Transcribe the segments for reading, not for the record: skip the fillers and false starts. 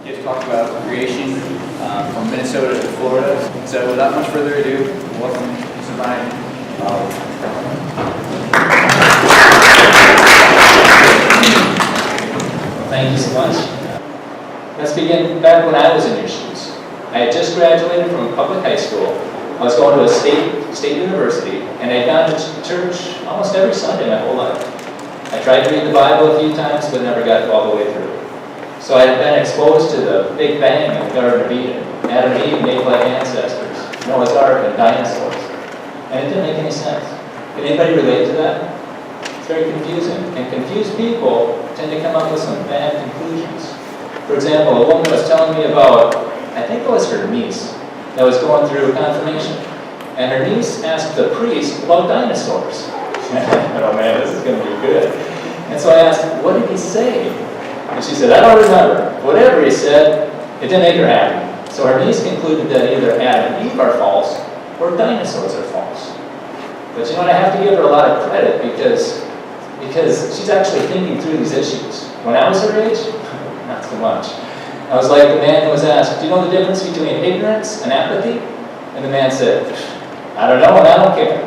Just talked about creation from Minnesota to Florida. So without much further ado, welcome Mr. Brian. Thank you so much. Let's begin back when I was in your shoes. I had just graduated from public high school. I was going to a state university, and I had gone to church almost every Sunday my whole life. I tried to read the Bible a few times, but never got all the way through. So I had been exposed to the Big Bang and the Garden of Eden, Adam and Eve made like ancestors, Noah's Ark and dinosaurs. And it didn't make any sense. Can anybody relate to that? It's very confusing. And confused people tend to come up with some bad conclusions. For example, a woman was telling me about, I think it was her niece, that was going through confirmation. And her niece asked the priest about dinosaurs. Oh man, this is going to be good. And so I asked, what did he say? And she said, I don't remember. Whatever he said, it didn't make her happy. So her niece concluded that either Adam and Eve are false or dinosaurs are false. But you know what, I have to give her a lot of credit because she's actually thinking through these issues. When I was her age, not so much. I was like the man who was asked, do you know the difference between ignorance and apathy? And the man said, I don't know and I don't care.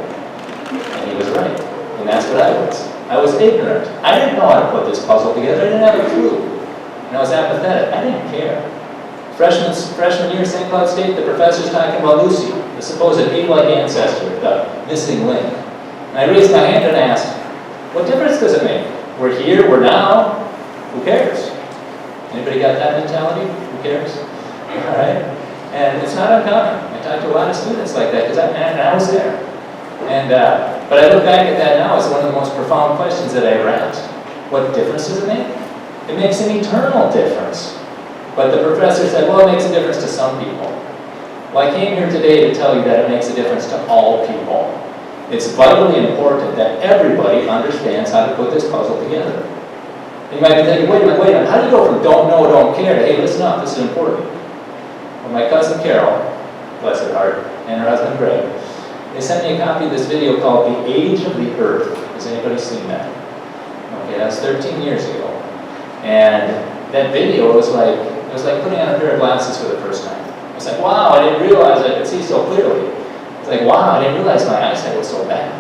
And he was right. And that's what I was. I was ignorant. I didn't know how to put this puzzle together. I didn't have a clue. And I was apathetic. I didn't care. Freshman year, St. Cloud State, the professor's talking about Lucy, the supposed ape-like ancestor, the missing link. And I raised my hand and asked, what difference does it make? We're here, we're now, who cares? Anybody got that mentality? Who cares? All right. And it's not uncommon. I talk to a lot of students like that because I was there. But I look back at that now as one of the most profound questions that I ever asked. What difference does it make? It makes an eternal difference. But the professor said, well, it makes a difference to some people. Well, I came here today to tell you that it makes a difference to all people. It's vitally important that everybody understands how to put this puzzle together. You might be thinking, wait a minute, how do you go from don't know, don't care to, hey, listen up, this is important. Well, my cousin Carol, bless her heart, and her husband Greg, they sent me a copy of this video called The Age of the Earth. Has anybody seen that? Okay, that's 13 years ago. And that video was like putting on a pair of glasses for the first time. I was like, wow, I didn't realize I could see so clearly. It's like, wow, I didn't realize my eyesight was so bad.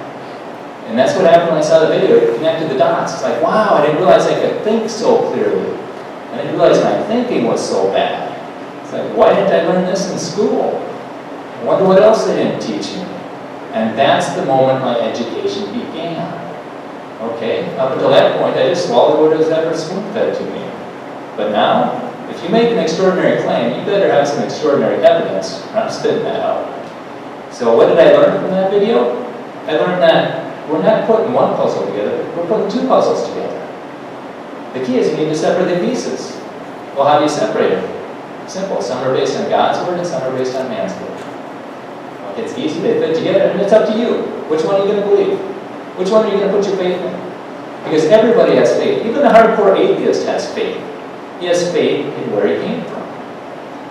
And that's what happened when I saw the video. It connected the dots. It's like, wow, I didn't realize I could think so clearly. I didn't realize my thinking was so bad. It's like, why didn't I learn this in school? I wonder what else they didn't teach me. And that's the moment my education began. Okay? Up until that point, I just swallowed what was ever spoon-fed to me. But now, if you make an extraordinary claim, you better have some extraordinary evidence, or I'm spitting that out. So what did I learn from that video? I learned that we're not putting one puzzle together, we're putting two puzzles together. The key is you need to separate the pieces. Well, how do you separate them? Simple. Some are based on God's word and some are based on man's word. Okay, it's easy, they fit together, and it's up to you. Which one are you going to believe? Which one are you going to put your faith in? Because everybody has faith. Even the hardcore atheist has faith. He has faith in where he came from.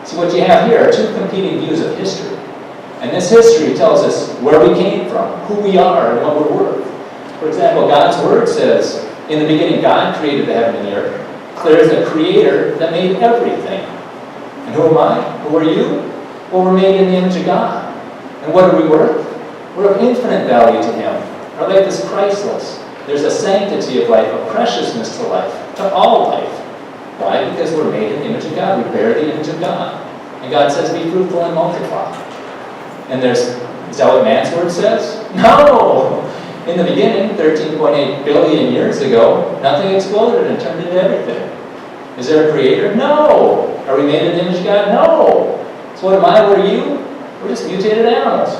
See, what you have here are two competing views of history. And this history tells us where we came from, who we are, and what we're worth. For example, God's word says, in the beginning God created the heaven and the earth. Declares the creator that made everything. And who am I? Who are you? Well, we're made in the image of God. And what are we worth? We're of infinite value to him. Our life is priceless. There's a sanctity of life, a preciousness to life, to all life. Why? Because we're made in the image of God. We bear the image of God. And God says, be fruitful and multiply. And is that what man's word says? No! In the beginning, 13.8 billion years ago, nothing exploded and turned into everything. Is there a creator? No! Are we made in the image of God? No! So what am I? What are you? We're just mutated animals.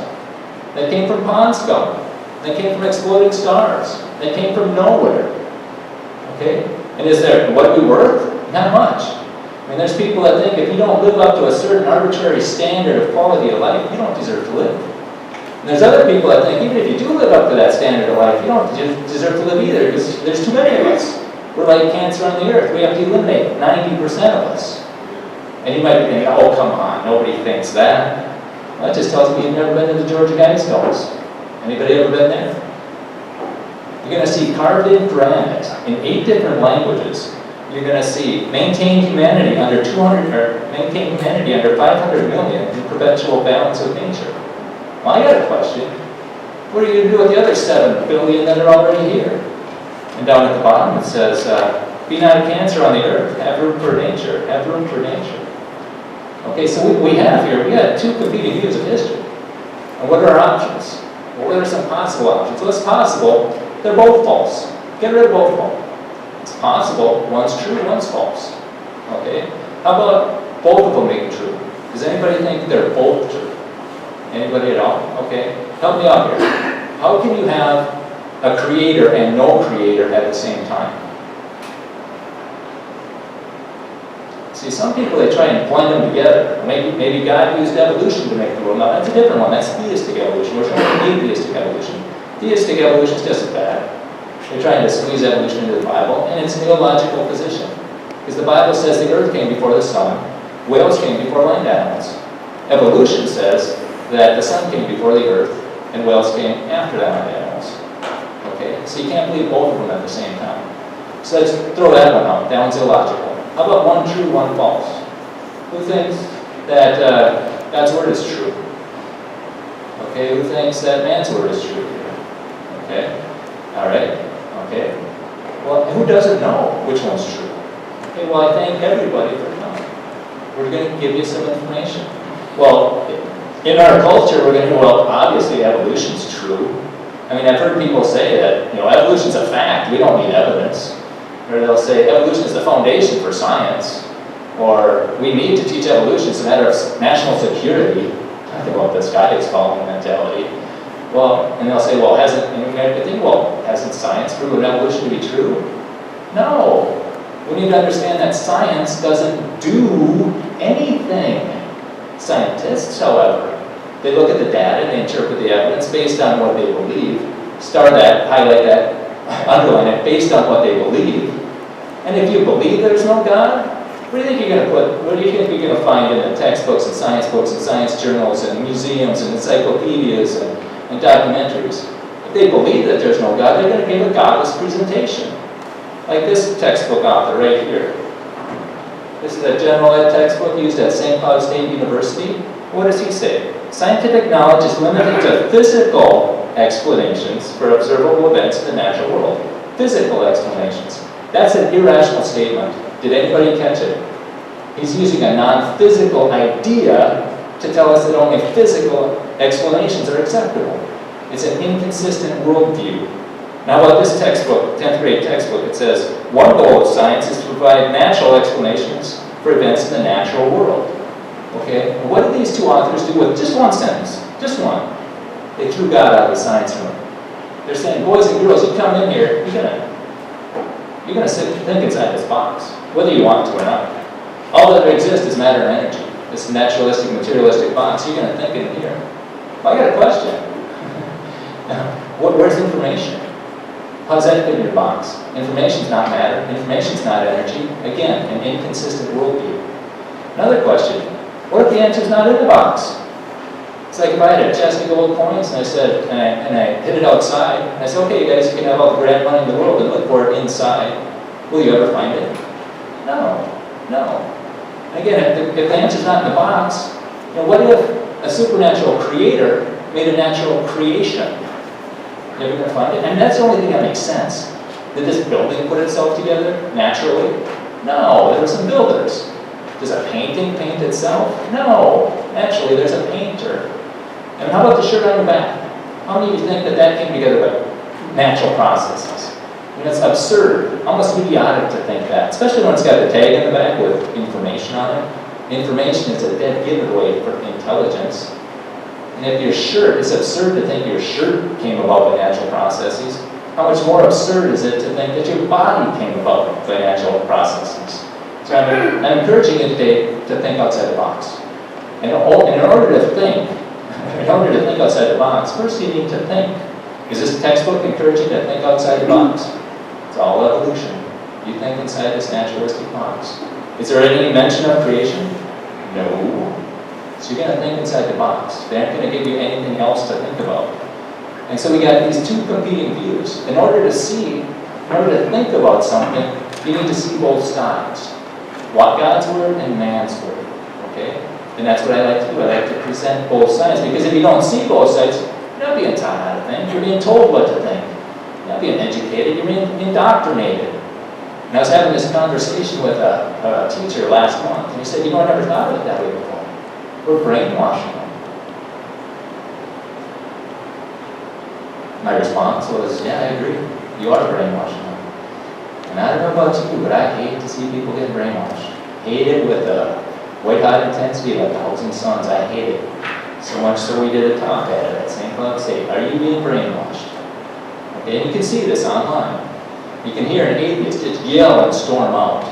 That came from pond scum. That came from exploding stars. That came from nowhere. Okay? And is there, what are we worth? Not much. I mean, there's people that think if you don't live up to a certain arbitrary standard of quality of life, you don't deserve to live. And there's other people that think even if you do live up to that standard of life, you don't deserve to live either because there's too many of us. We're like cancer on the earth. We have to eliminate 90% of us. And you might be thinking, oh, come on, nobody thinks that. Well, that just tells me you've never been to the Georgia Guidestones. Anybody ever been there? You're going to see carved in granite in 8 different languages you're going to see maintain humanity under 500 million in perpetual balance with nature. Well, I got a question. What are you going to do with the other 7 billion that are already here? And down at the bottom it says, be not a cancer on the earth, have room for nature, have room for nature. Okay, so we have 2 competing views of history. And what are our options? Well, what are some possible options? Well, it's possible they're both false. Get rid of both of them. It's possible one's true, one's false. Okay? How about both of them being true? Does anybody think they're both true? Anybody at all? Okay. Help me out here. How can you have a creator and no creator at the same time? See, some people, they try and blend them together. Maybe God used evolution to make the world. Now, that's a different one. That's theistic evolution. We're trying to need theistic evolution. Theistic evolution is just as bad. They're trying to squeeze evolution into the Bible, and it's an illogical position. Because the Bible says the earth came before the sun, whales came before land animals. Evolution says that the sun came before the earth, and whales came after the land animals. Okay, so you can't believe both of them at the same time. So let's throw that one out. That one's illogical. How about one true, one false? Who thinks that God's word is true? Okay, who thinks that man's word is true? Okay, all right, okay. Well, who doesn't know which one's true? Okay, well, I thank everybody for coming. We're going to give you some information. Well, in our culture, we're going to, well, obviously evolution's true. I mean, I've heard people say that, evolution's a fact, we don't need evidence. Or they'll say evolution is the foundation for science. Or we need to teach evolution, it's a matter of national security. Talk about this guidance column mentality. Well, and they'll say, well, hasn't science proven evolution to be true? No. We need to understand that science doesn't do anything. Scientists, however, they look at the data and they interpret the evidence based on what they believe. Star that, highlight that, underline it, based on what they believe. And if you believe there's no God, what do you think you're going to put? What do you think you're going to find in the textbooks and science journals and museums and encyclopedias and documentaries? If they believe that there's no God, they're going to give a godless presentation. Like this textbook author right here. This is a general ed textbook used at St. Cloud State University. What does he say? Scientific knowledge is limited to physical explanations for observable events in the natural world. Physical explanations. That's an irrational statement. Did anybody catch it? He's using a non-physical idea to tell us that only physical explanations are acceptable. It's an inconsistent worldview. Now what this textbook, 10th grade textbook, it says, one goal of science is to provide natural explanations for events in the natural world. Okay, and what did these 2 authors do with just one sentence? Just one. They threw God out of the science room. They're saying, boys and girls, you come in here, you're gonna sit and think inside this box, whether you want to or not. All that exists is matter and energy. This naturalistic, materialistic box, you're gonna think in here. Well, I got a question. Where's information? How's that fit in your box? Information's not matter, information's not energy. Again, an inconsistent worldview. Another question, what if the answer's not in the box? It's like if I had a chest of gold coins and I said, and I hid it outside, and I said, okay, you guys, you can have all the grant money in the world and look for it inside. Will you ever find it? No. And again, if the answer's not in the box, what if a supernatural creator made a natural creation? You ever going to find it? And that's the only thing that makes sense. Did this building put itself together naturally? No, there were some builders. Does a painting paint itself? No. Actually, there's a painter. And how about the shirt on your back? How many of you think that came together by natural processes? It's absurd, almost idiotic to think that, especially when it's got the tag in the back with information on it. Information is a dead giveaway for intelligence. And if your shirt, it's absurd to think your shirt came about by natural processes. How much more absurd is it to think that your body came about by natural processes? So I'm encouraging you today to think outside the box. And in order to think outside the box, first you need to think. Is this textbook encouraging you to think outside the box? It's all evolution. You think inside this naturalistic box. Is there any mention of creation? No. So you're going to think inside the box. They aren't going to give you anything else to think about. And so we got these 2 competing views. In order to think about something, You need to see both sides. God's word and man's word, okay? And that's what I like to do. I like to present both sides, because if you don't see both sides, you're not being taught how to think. You're being told what to think. You're not being educated. You're being indoctrinated. And I was having this conversation with a teacher last month, and he said, I never thought of it that way before. We're brainwashing them. My response was, yeah, I agree. You are brainwashing them. And I don't know about you, but I hate to see people get brainwashed. Hate it with a white-hot intensity like the Housing Sons. I hate it. So much so we did a talk at it at St. Cloud State. Are you being brainwashed? Okay, and you can see this online. You can hear an atheist just yell and storm out.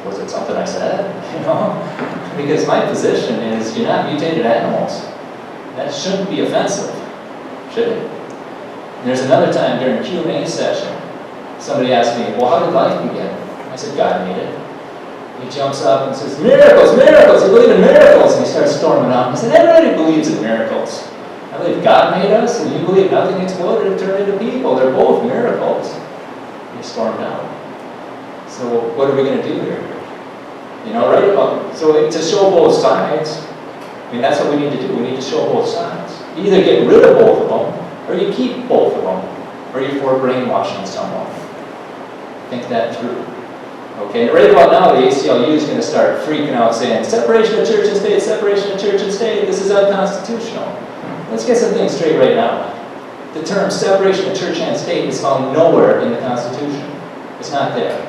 Was it something I said? Because my position is you're not mutated animals. That shouldn't be offensive, should it? And there's another time during a Q&A session, somebody asked me, well, how did life begin? I said, God made it. He jumps up and says, miracles, miracles, you believe in miracles? And he starts storming out. I said, everybody believes in miracles. I believe God made us, and you believe nothing exploded and turned into people. They're both miracles. And he stormed out. So what are we going to do here? Right about, so to show both sides, that's what we need to do. We need to show both sides. You either get rid of both of them, or you keep both of them, or you're for brainwashing someone. Think that through. Okay, and right about now, the ACLU is going to start freaking out saying, separation of church and state, separation of church and state, this is unconstitutional. Let's get some things straight right now. The term separation of church and state is found nowhere in the Constitution. It's not there.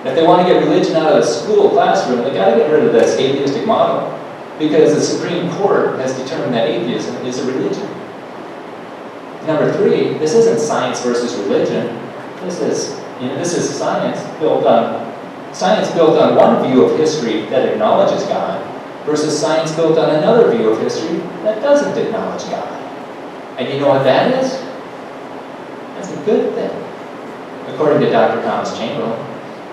If they want to get religion out of the school classroom, they've got to get rid of this atheistic model, because the Supreme Court has determined that atheism is a religion. Number 3, this isn't science versus religion. This is science built on one view of history that acknowledges God, versus science built on another view of history that doesn't acknowledge God. And you know what that is? That's a good thing. According to Dr. Thomas Chamberlain,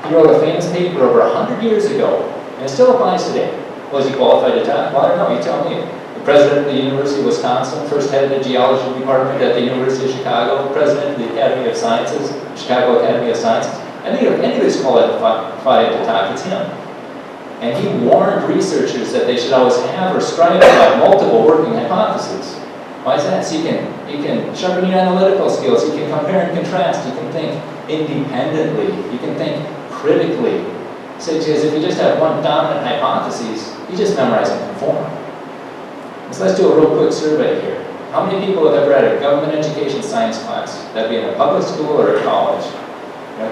he wrote a famous paper over 100 years ago, and it still applies today. Was he qualified to talk? Well, I don't know, you tell me. The president of the University of Wisconsin, first head of the geology department at the University of Chicago, president of the Academy of Sciences, Chicago Academy of Sciences. I think if anybody's qualified to talk, it's him. And he warned researchers that they should always have or strive to have multiple working hypotheses. Why is that? So you can sharpen your analytical skills, you can compare and contrast, you can think independently, you can think critically. So because if you just have one dominant hypothesis, you just memorize and conform. So let's do a real quick survey here. How many people have ever had a government education science class? That'd be in a public school or a college.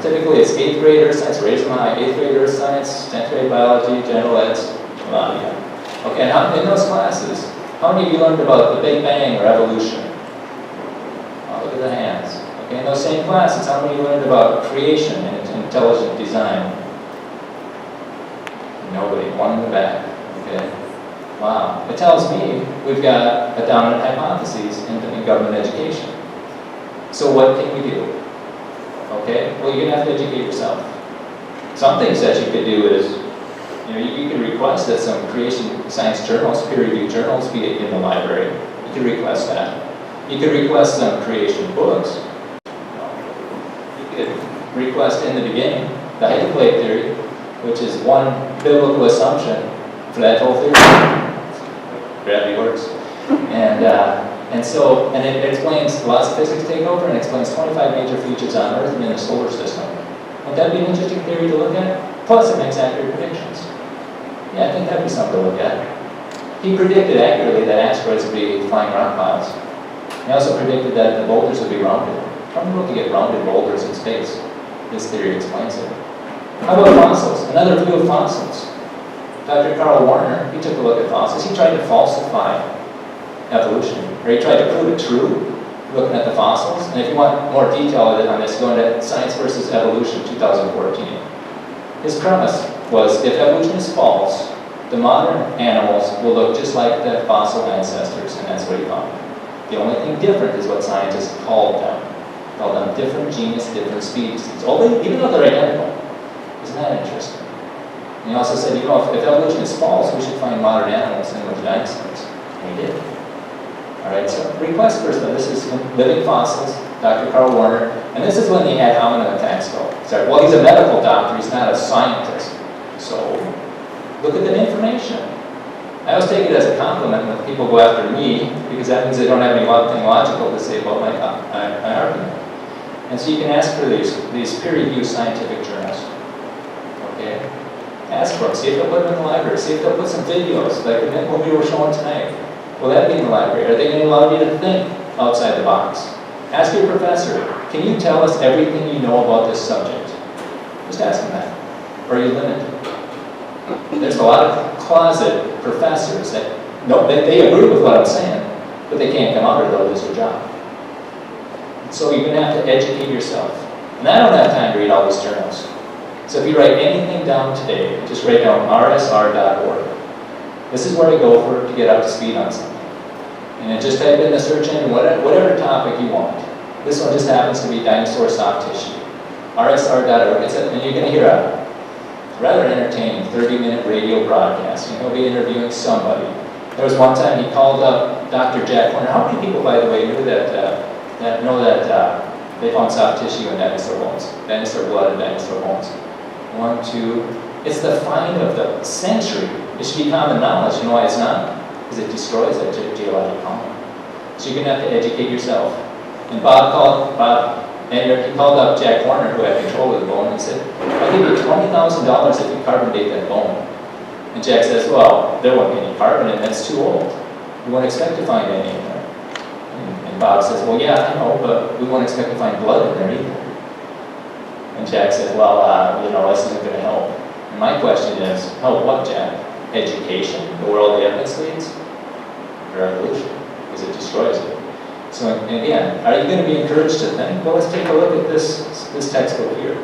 Typically it's 8th grade earth science, raise them high, 8th grade earth science, 10th grade biology, general eds, a lot of you. Okay, and in those classes, how many of you learned about the Big Bang or evolution? Oh, look at the hands. Okay, in those same classes, how many of you learned about creation and intelligent design? Nobody, one in the back. Okay, wow. It tells me we've got a dominant hypothesis in government education. So what can we do? Okay, well, you're going to have to educate yourself. Some things that you could do is, you could request that some creation science journals, peer-reviewed journals, be in the library. You could request that. You could request some creation books. You could request in the beginning the height of plate theory, which is one biblical assumption for that whole theory. Gravity works. And it explains, a lot of physics take over and explains 25 major features on Earth and in the solar system. Would that be an interesting theory to look at? Plus it makes accurate predictions. Yeah, I think that'd be something to look at. He predicted accurately that asteroids would be flying rock piles. He also predicted that the boulders would be rounded. How many people get rounded boulders in space? This theory explains it. How about fossils? Another view of fossils. Dr. Carl Warner, he took a look at fossils. He tried to falsify evolution, or he tried to prove it true, looking at the fossils. And if you want more detail on this, go into Science versus Evolution 2014. His premise was, if evolution is false, the modern animals will look just like the fossil ancestors, and that's what he found. The only thing different is what scientists called them. Called them different genus, different species. Even though they're identical. Isn't that interesting? And he also said, if evolution is false, we should find modern animals similar to dinosaurs. And he did. All right, so request first one. This is Living Fossils, Dr. Carl Warner, and this is when the ad hominem attacks go. Sorry, well, he's a medical doctor, he's not a scientist. So, look at the information. I always take it as a compliment when people go after me, because that means they don't have anything logical to say about my argument. And so you can ask for these peer-reviewed scientific journals. Okay? Ask for them. See if they'll put them in the library. See if they'll put some videos, like what we were showing tonight. Will that be in the library? Are they going to allow you to think outside the box? Ask your professor, can you tell us everything you know about this subject? Just ask them that. Or are you limited? There's a lot of closet professors that they agree with what I'm saying, but they can't come out or they'll lose their job. So you're going to have to educate yourself. And I don't have time to read all these journals. So if you write anything down today, just write down rsr.org. This is where I go to get up to speed on something. And then just type in the search engine, whatever topic you want. This one just happens to be dinosaur soft tissue. rsr.org. And you're going to hear a rather entertaining 30-minute radio broadcast. And he'll be interviewing somebody. There was one time he called up Dr. Jack Horner. How many people, by the way, knew that they found soft tissue in dinosaur bones, dinosaur blood and dinosaur bones? 1, 2. It's the find of the century. It should be common knowledge. You know why it's not? Because it destroys that geologic column. So you're going to have to educate yourself. And he called up Jack Horner, who had control of the bone, and said, I'll give you $20,000 if you carbon date that bone. And Jack says, well, there won't be any carbon, and that's too old. We won't expect to find any in there. And Bob says, well, yeah, I know, but we won't expect to find blood in there either. And Jack says, well, this isn't going to help. And my question is, help what, Jack? Education, the world the evidence leads, or evolution, because it destroys it. So again, are you going to be encouraged to think? Well, let's take a look at this textbook here.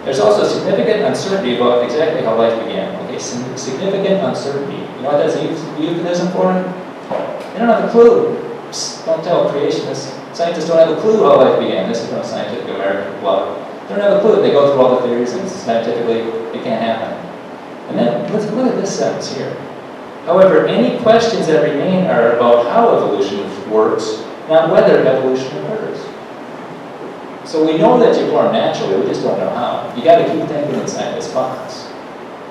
There's also significant uncertainty about exactly how life began. Okay, significant uncertainty. You know what that's a euphemism for? They don't have a clue. Psst, don't tell creationists. Scientists don't have a clue how life began. This is from a Scientific American blog. They don't have a clue. They go through all the theories, and scientifically, it can't happen. And then, let's look at this sentence here. However, any questions that remain are about how evolution works, not whether evolution occurs. So we know that you form naturally, we just don't know how. You got to keep thinking inside this box.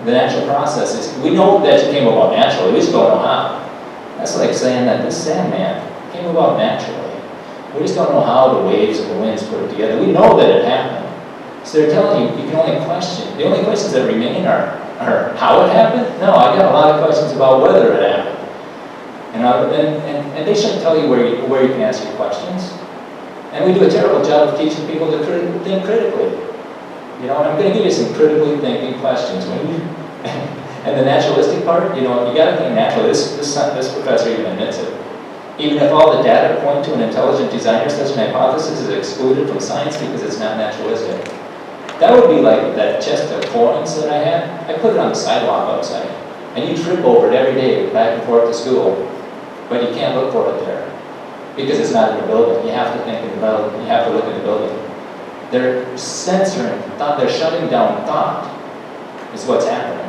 The natural process is, we know that you came about naturally, we just don't know how. That's like saying that this Sandman came about naturally. We just don't know how the waves and the winds put it together. We know that it happened. So they're telling you, you can only question. The only questions that remain are how it happened? No, I got a lot of questions about whether it happened. And they shouldn't tell you where you can ask your questions. And we do a terrible job of teaching people to think critically. You know, and I'm going to give you some critically thinking questions. And the naturalistic part, you got to think naturally. This professor even admits it. Even if all the data point to an intelligent designer, such an hypothesis is excluded from science because it's not naturalistic. That would be like that chest of coins that I had. I put it on the sidewalk outside. And you trip over it every day, back and forth to school. But you can't look for it there. Because it's not in the building. You have to think in the building. You have to look in the building. They're censoring thought. They're shutting down thought. Is what's happening.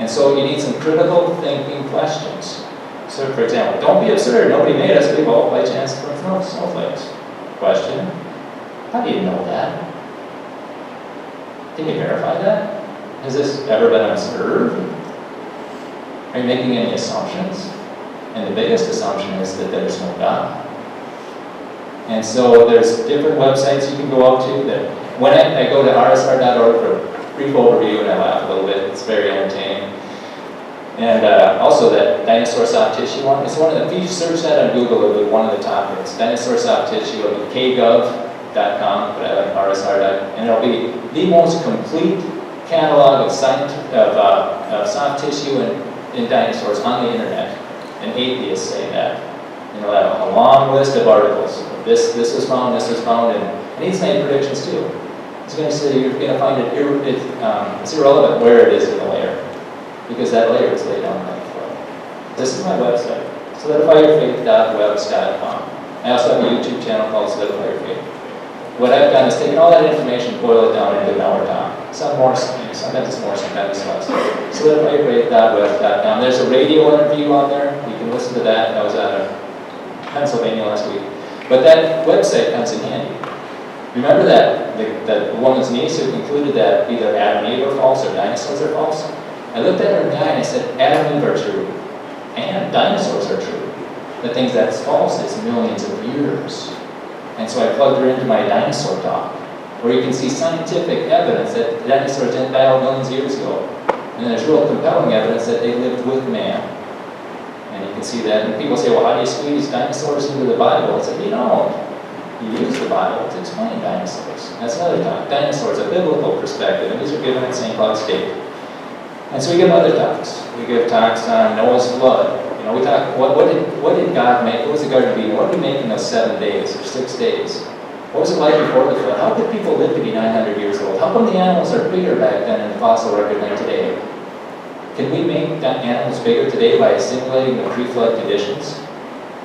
And so you need some critical thinking questions. So for example, don't be absurd. Nobody made us. We evolved by chance from snowflakes. Question. How do you know that? Can you verify that? Has this ever been observed? Are you making any assumptions? And the biggest assumption is that there's no God. And so there's different websites you can go out to that when I go to rsr.org for a brief overview, and I laugh a little bit, it's very entertaining. And also that dinosaur soft tissue one, it's one of the, if you search that on Google, it'll be one of the top hits. Dinosaur soft tissue, it'll be kgov.com, but I like rsr. And it'll be the most complete catalog of soft tissue in dinosaurs on the internet. And atheists say that. And they'll have a long list of articles. This was found, and he's made predictions too. He's going to say you're going to find it's irrelevant where it is in the layer, because that layer is laid down by the flow. This is my website, solidifyyourfaith.webs.com. I also have a YouTube channel called Solidify Your Faith. What I've done is taken all that information, boil it down into an hour talk. Sometimes it's more, sometimes it's less. Solidifyyourfaith.webs.com. There's a radio interview on there. You can listen to that. That was at Pennsylvania last week. But that website comes in handy. Remember that the woman's niece who concluded that either Adam and Eve are false or dinosaurs are false? I looked at her guy and I said, Adam and Eve are true, and dinosaurs are true. The thing that's false is millions of years. And so I plugged her into my dinosaur talk, where you can see scientific evidence that dinosaurs didn't die out millions of years ago. And there's real compelling evidence that they lived with man. And you can see that. And people say, well, how do you squeeze dinosaurs into the Bible? I said, you don't. You use the Bible to explain dinosaurs. That's another talk. Dinosaurs, a biblical perspective. And these are given at St. Cloud State. And so we give other talks. We give talks on Noah's flood. You know, we talk, what did God make? What was the Garden of Eden? What did he make in those 7 days or 6 days? What was it like before the flood? How could people live to be 900 years old? How come the animals are bigger back then in the fossil record than today? Can we make animals bigger today by simulating the pre-flood conditions?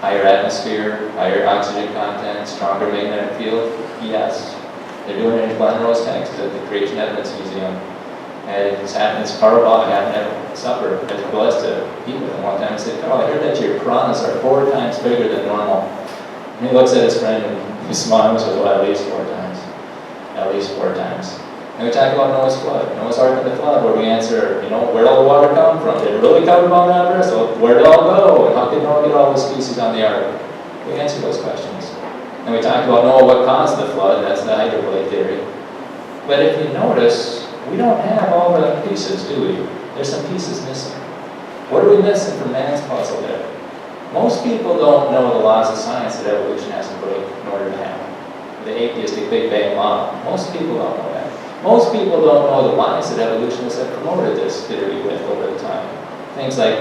Higher atmosphere, higher oxygen content, stronger magnetic field? Yes. They're doing it in Glen Rose, Texas at the Creation Evidence Museum. And it's happened, it's Carl, I happened to have supper. I was blessed to eat with him one time. I said, Carl, I heard that your piranhas are 4 times bigger than normal. And he looks at his friend and he smiles and says, well, at least 4 times. At least 4 times. And we talk about Noah's flood, Noah's Ark and the flood, where we answer, you know, where did all the water come from? Did it really come from Mount Everest? So where did it all go? And how could Noah get all the species on the ark? We answer those questions. And we talk about Noah, what caused the flood? That's the hydroblade theory. But if you notice, we don't have all the pieces, do we? There's some pieces missing. What are we missing from man's puzzle there? Most people don't know the laws of science that evolution has to break in order to happen. The atheistic Big Bang model. Most people don't know that. Most people don't know the lies that evolutionists have promoted this theory with over the time. Things like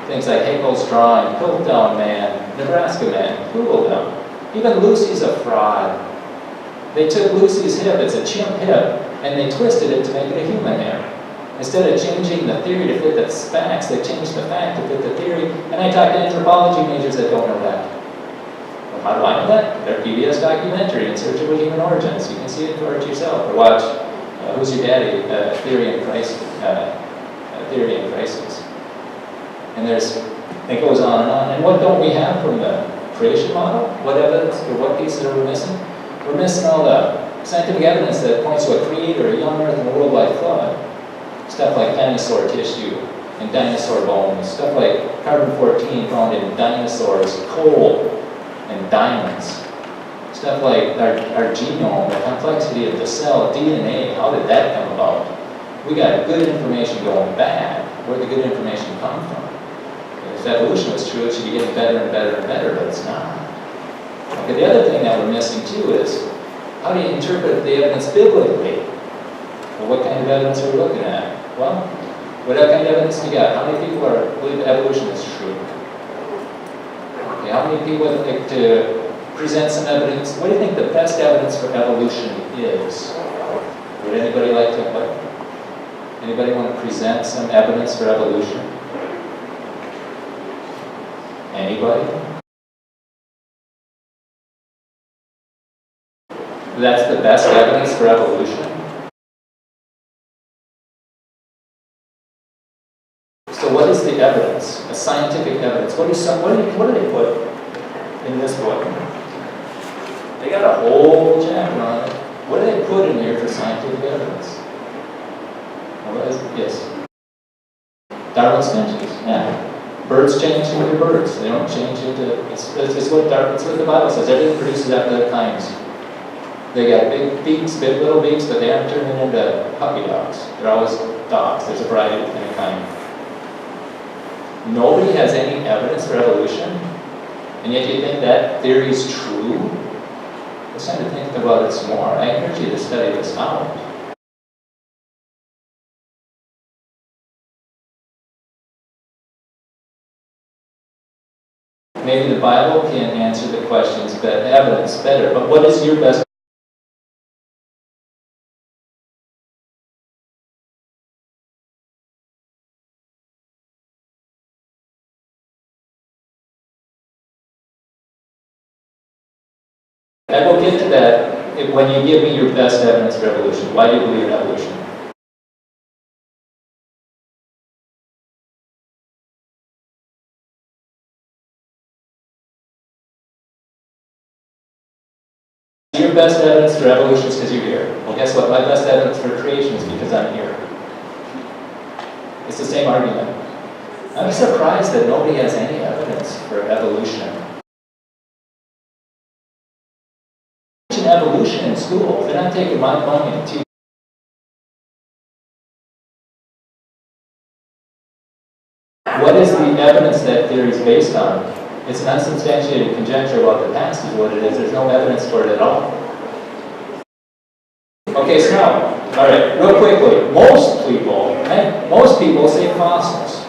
Haeckel's drawing, Piltdown Man, Nebraska Man, Google them. Even Lucy's a fraud. They took Lucy's hip, it's a chimp hip, and they twisted it to make it a human hair. Instead of changing the theory to fit the facts, they changed the fact to fit the theory. And I talk to anthropology majors that don't know that. Well, how do I know that? Their PBS documentary, In Search of Human Origins. You can see it for it yourself. Or watch Who's Your Daddy? Theory in Crisis. And it goes on and on. And what don't we have from the creation model? What evidence or what pieces are we missing? We're missing all the scientific evidence that points to a creator, a young earth, and a worldwide flood. Stuff like dinosaur tissue and dinosaur bones. Stuff like carbon-14 found in dinosaurs, coal, and diamonds. Stuff like our genome, the complexity of the cell, DNA, how did that come about? We got good information going bad. Where did the good information come from? If evolution was true, it should be getting better and better and better, but it's not. Okay, the other thing that we're missing too is, how do you interpret the evidence biblically? Well, what kind of evidence are we looking at? Well, what kind of evidence do you got? How many people believe evolution is true? Okay, how many people would like to present some evidence? What do you think the best evidence for evolution is? Would anybody like to, anybody want to present some evidence for evolution? Anybody? That's the best evidence for evolution? So what is the evidence? A scientific evidence. What do they put in this book? They got a whole chapter on it. What do they put in here for scientific evidence? Yes. Darwin's finches. Yeah. Birds change into birds. They don't change into. It's what the Bible says. Everything produces after their kinds. They got big beaks, big little beaks, but they aren't turning into puppy dogs. They're always dogs. There's a variety of any kind. Nobody has any evidence for evolution, and yet you think that theory is true? Let's try to think about it some more. I encourage you to study this out. Maybe the Bible can answer the questions, but evidence better. But what is your best? I will get to that when you give me your best evidence for evolution. Why do you believe in evolution? Your best evidence for evolution is because you're here. Well, guess what? My best evidence for creation is because I'm here. It's the same argument. I'm surprised that nobody has any evidence for evolution. Evolution in school, they're not taking my money to teach. What is the evidence that theory is based on? It's an unsubstantiated conjecture about the past is what it is. There's no evidence for it at all. Okay, so now, all right, real quickly, most people say fossils.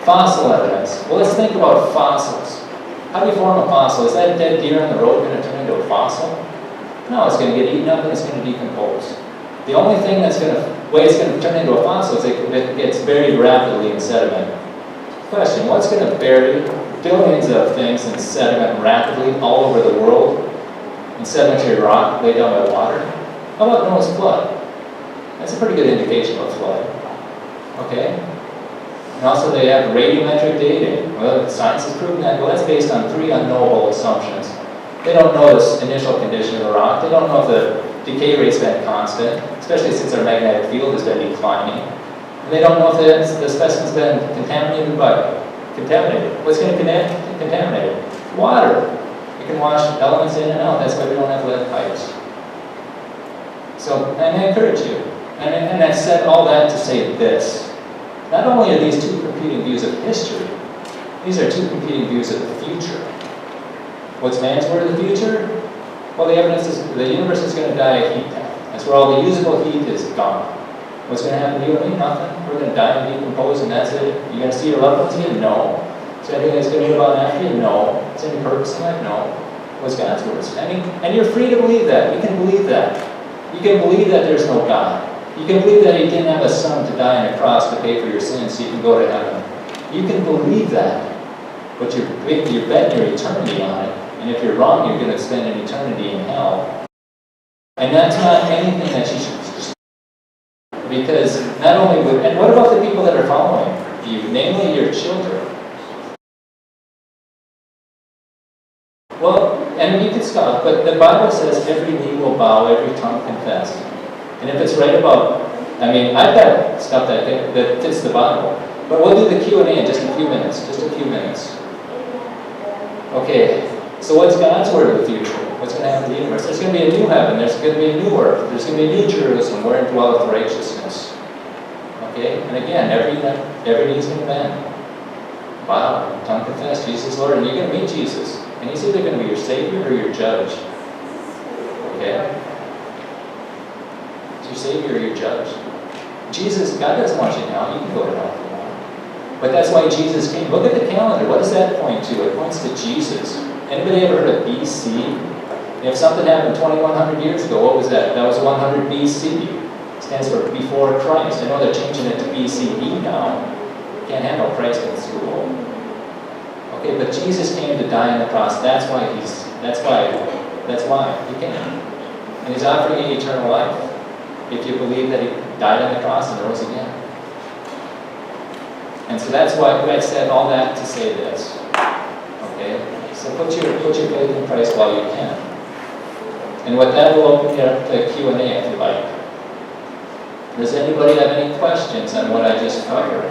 Fossil evidence. Well, let's think about fossils. How do you form a fossil? Is that dead deer on the road going to turn into a fossil? No, it's going to get eaten up and it's going to decompose. The only thing way it's going to turn into a fossil is it gets buried rapidly in sediment. Question, what's going to bury billions of things in sediment rapidly all over the world in sedimentary rock laid down by water? How about Noah's flood? That's a pretty good indication of a flood. Okay? And also they have radiometric dating. Well, science has proven that. Well, that's based on 3 unknowable assumptions. They don't know the initial condition of the rock. They don't know if the decay rate's been constant, especially since our magnetic field has been declining. And they don't know if the specimen's been contaminated by What's going to contaminate it? Water. You can wash elements in and out. That's why we don't have lead pipes. So, and I encourage you. And I said all that to say this. Not only are these 2 competing views of history, these are 2 competing views of the future. What's man's word of the future? Well, the evidence is the universe is going to die a heat death. That's where all the usable heat is gone. What's going to happen to you and me? Nothing. We're going to die and decompose, and that's it. You're going to see your loved ones again? No. Is there anything that's going to be about after you? No. Is there any purpose in life? No. What's God's word? And you're free to believe that. You can believe that. You can believe that there's no God. You can believe that He didn't have a son to die on a cross to pay for your sins so you can go to heaven. You can believe that. But you're betting your eternity on it. And if you're wrong, you're going to spend an eternity in hell. And that's not anything that you should just... Because not only would... And what about the people that are following you? Namely, your children. Well, and you can scoff, but the Bible says every knee will bow, every tongue confess. And if it's right about... I mean, I've got stuff that fits the Bible. But we'll do the Q&A in just a few minutes. Just a few minutes. Okay. So what's God's word of the future? What's going to happen to the universe? There's going to be a new heaven. There's going to be a new earth. There's going to be a new Jerusalem wherein dwelleth righteousness. Okay? And again, every knee is going to bend. Wow. Tongue confess Jesus Lord. And you're going to meet Jesus. And He's either going to be your Savior or your judge. Okay? It's your Savior or your judge. Jesus, God doesn't want you now. You can go to hell if you want. But that's why Jesus came. Look at the calendar. What does that point to? It points to Jesus. Anybody ever heard of BC? If something happened 2,100 years ago, what was that? That was 100 BC. It stands for before Christ. I know they're changing it to BCE now. Can't handle Christ in school. Okay, but Jesus came to die on the cross. That's why He came. And He's offering you eternal life. If you believe that He died on the cross and rose again. And so that's why I said all that to say this. Okay? So put your faith in Christ while you can. And with that, we'll open it up to Q&A if you like. Does anybody have any questions on what I just covered?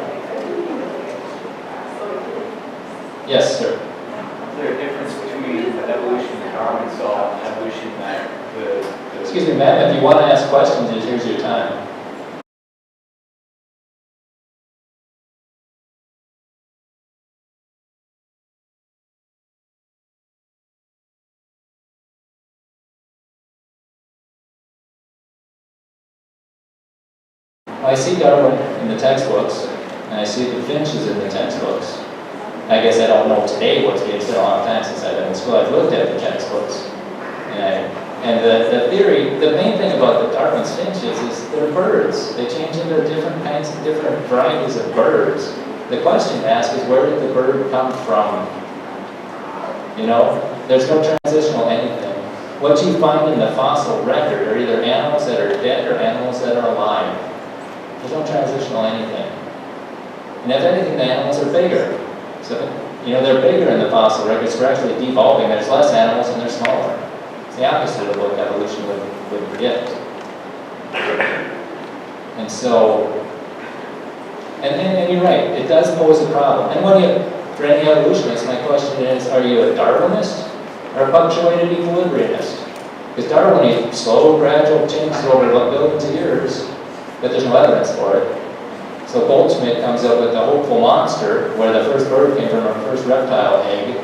Yes, sir. Is there a difference between the evolution that Darwin saw and evolution that the... Excuse me, ma'am, if you want to ask questions, here's your time. I see Darwin in the textbooks, and I see the finches in the textbooks. I guess I don't know today what's being said. A long time since I've been in school. I've looked at the textbooks. And the theory, the main thing about the Darwin's finches is they're birds. They change into different varieties of birds. The question to ask is, where did the bird come from? You know, there's no transitional anything. What you find in the fossil record are either animals that are dead or animals that are alive. There's no transitional anything. And if anything, the animals are bigger. So, you know, they're bigger in the fossil records. We're actually devolving. There's less animals and they're smaller. So the opposite of what evolution would predict. And so, and you're right, it does pose a problem. And for any evolutionists, my question is, are you a Darwinist or a punctuated equilibriumist? Because Darwin, slow, gradual changes over billions of years, but there's no evidence for it. So Goldschmidt comes up with the hopeful monster, where the first bird came from a first reptile egg.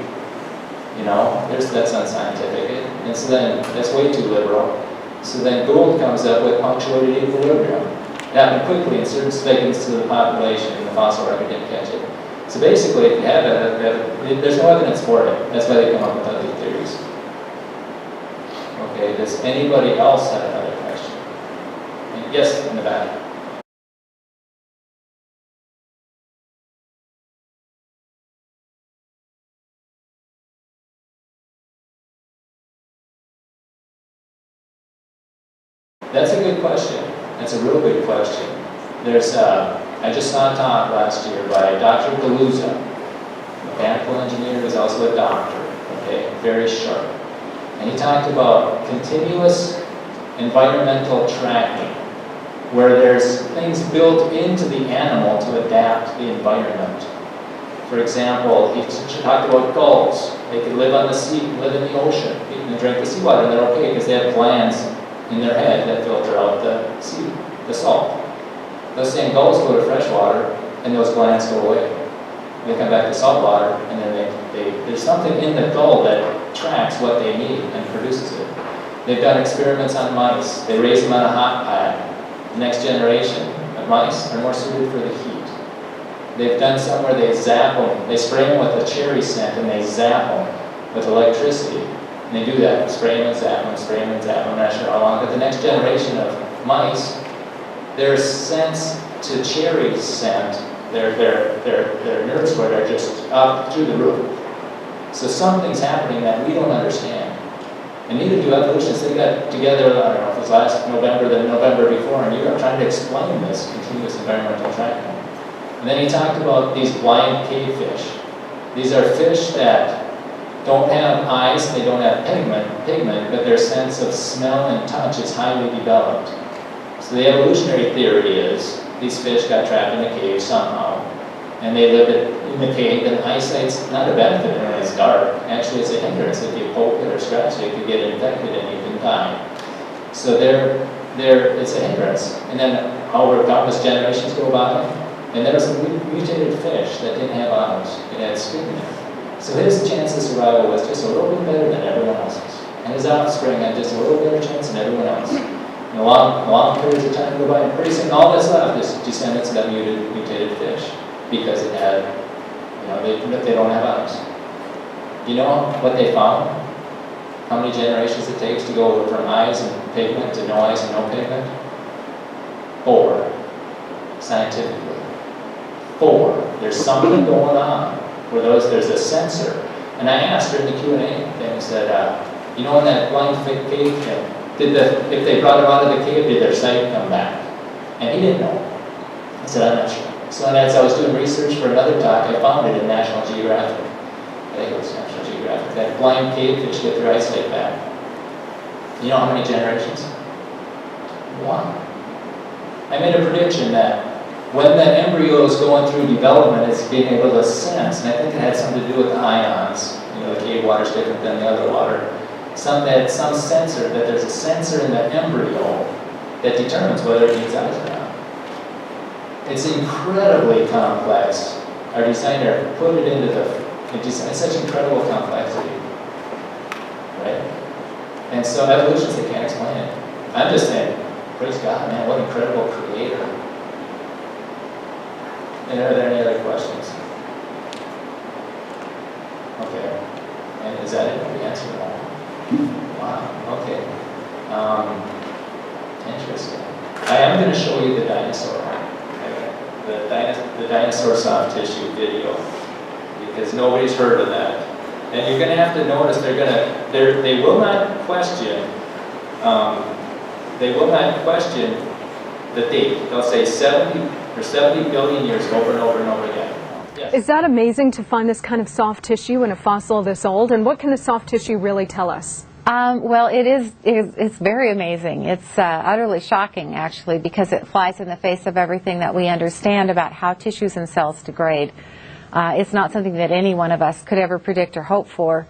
You know, that's unscientific. And so then, that's way too liberal. So then Gould comes up with punctuated equilibrium. It happened quickly in certain segments of the population, and the fossil record didn't catch it. So basically, if you have it, there's no evidence for it. That's why they come up with other theories. Okay, does anybody else have another question? Yes, in the back. That's a good question. That's a real good question. There's, I just saw a talk last year by Dr. Galuza, a mechanical engineer who's also a doctor, okay, very sharp. And he talked about continuous environmental tracking, where there's things built into the animal to adapt the environment. For example, he talked about gulls. They could live on the sea, live in the ocean, and drink the seawater, and they're okay because they have glands in their head that filter out the salt. Those same gulls go to fresh water, and those glands go away. They come back to salt water, and then there's something in the gull that tracks what they need and produces it. They've done experiments on mice. They raise them on a hot pad. The next generation of mice are more suited for the heat. They've done some where they zap them. They spray them with a cherry scent, and they zap them with electricity. And they do that, spray them and zap them, spray them and zap them. I'm not sure how long, but the next generation of mice, their sense to cherry scent, their nerve spread are just up through the roof. So something's happening that we don't understand. And neither do evolutionists. They got together, I don't know if it was last November, the November before, in Europe, trying to explain this continuous environmental tracking. And then he talked about these blind cave fish. These are fish that don't have eyes, they don't have pigment, but their sense of smell and touch is highly developed. So the evolutionary theory is these fish got trapped in a cave somehow, and they live in the cave, and eyesight's not a benefit when it's dark. Actually, it's a hindrance. If you poke it or scratch it, it could get infected and you can die. So it's a hindrance. And then however countless generations go by, and there was a mutated fish that didn't have eyes. It had skin there. So his chance of survival was just a little bit better than everyone else's. And his offspring had just a little better chance than everyone else. And long periods of time go by, and pretty soon all that's left is descendants of that mutated fish, because it had, they don't have eyes. You know what they found? How many generations it takes to go from eyes and pigment to no eyes and no pigment? 4, scientifically. 4. There's something going on where there's a sensor. And I asked during the Q&A thing, I said, in that blind cave thing, if they brought him out of the cave, did their sight come back? And he didn't know. I said, I'm not sure. So as I was doing research for another talk, I found it in National Geographic. I think it was National Geographic. That blind cavefish get their eyesight back. You know how many generations? 1. I made a prediction that when the embryo is going through development, it's being able to sense, and I think it had something to do with the ions. The cave water is different than the other water. Some sensor, that there's a sensor in the embryo that determines whether it needs eyes or not. It's incredibly complex. Our designer put it into it's such incredible complexity, right? And so evolutionists, they can't explain it. I'm just saying, praise God, man, what incredible creator. And are there any other questions? Okay. And is that it? We answered them all. Wow. Okay. Interesting. I am going to show you the dinosaur. The dinosaur soft tissue video, because nobody's heard of that. And you're going to have to notice they will not question. They will not question the date. They'll say 70 billion years over and over and over again. Yes. Is that amazing to find this kind of soft tissue in a fossil this old? And what can the soft tissue really tell us? Well, it's very amazing. It's utterly shocking, actually, because it flies in the face of everything that we understand about how tissues and cells degrade. It's not something that any one of us could ever predict or hope for.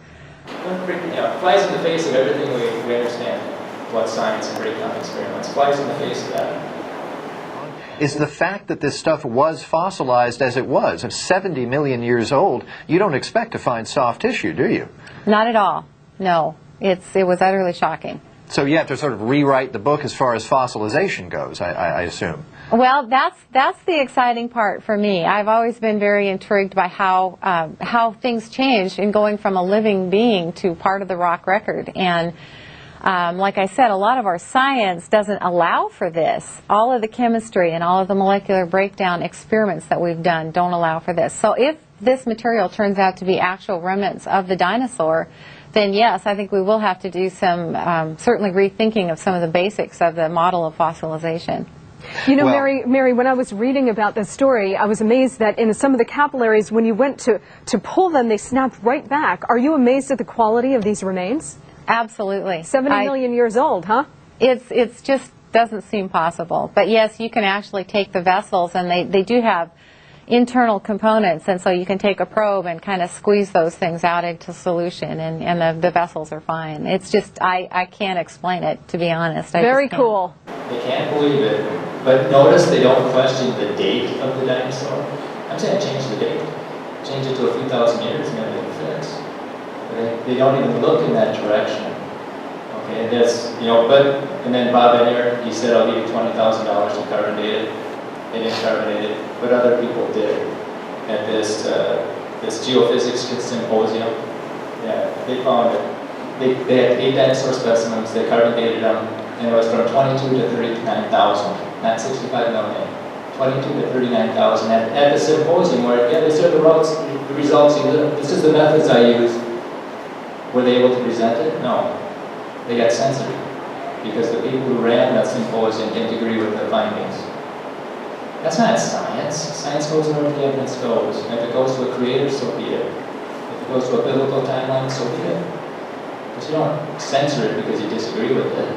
It flies in the face of everything we understand what science and breakdown experiments. Flies in the face of that. Is the fact that this stuff was fossilized as it was, of 70 million years old, you don't expect to find soft tissue, do you? Not at all. No. It was utterly shocking. So you have to sort of rewrite the book as far as fossilization goes, I assume. Well, that's the exciting part for me. I've always been very intrigued by how things change in going from a living being to part of the rock record. And like I said, a lot of our science doesn't allow for this. All of the chemistry and all of the molecular breakdown experiments that we've done don't allow for this. So if this material turns out to be actual remnants of the dinosaur, then yes, I think we will have to do some certainly rethinking of some of the basics of the model of fossilization. You know, Well, Mary, when I was reading about this story, I was amazed that in some of the capillaries, when you went to pull them, they snapped right back. Are you amazed at the quality of these remains? Absolutely. 70 million years old, huh? It's just doesn't seem possible. But yes, you can actually take the vessels, and they do have internal components, and so you can take a probe and kind of squeeze those things out into solution, and the vessels are fine. It's just, I can't explain it, to be honest. Very cool. They can't believe it. But notice they don't question the date of the dinosaur. I'm saying change the date. Change it to a few thousand years, maybe it'll fix. They don't even look in that direction. Okay, that's, and then Bob Enyer, he said, I'll give you $20,000 to carbonate it. They didn't carbonate it, but other people did. At this geophysics symposium, yeah, they found it. They had 8 dinosaur specimens, they carbonated them, and it was from 22 to 39,000, not 65 million. 22 to 39,000 at the symposium where, yeah, they said the results, this is the methods I used. Were they able to present it? No. They got censored because the people who ran that symposium didn't agree with the findings. That's not science. Science goes wherever the evidence goes. And if it goes to a creator, so be it. If it goes to a biblical timeline, so be it. But you don't censor it because you disagree with it.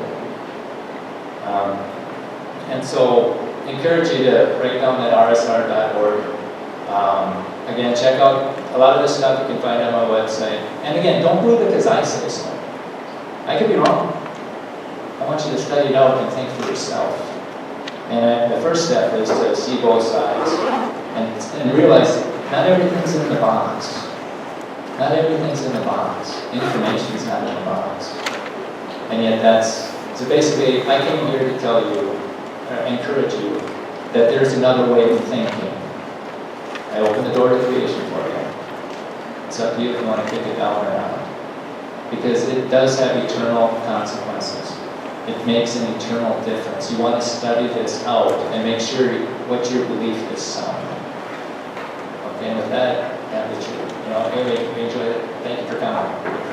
And so, encourage you to break down that rsr.org. Again, check out a lot of this stuff you can find on my website. And again, don't believe it because I say so. I could be wrong. I want you to study it out and think for yourself. And the first step is to see both sides and realize not everything's in the box. Not everything's in the box. Information's not in the box. And yet so basically, I came here to tell you, or encourage you, that there's another way of thinking. I open the door to creation for you. It's up to you if you want to kick it down or not. Because it does have eternal consequences. It makes an eternal difference. You want to study this out and make sure what your belief is sound. Okay, and with that, we enjoyed it. Thank you for coming.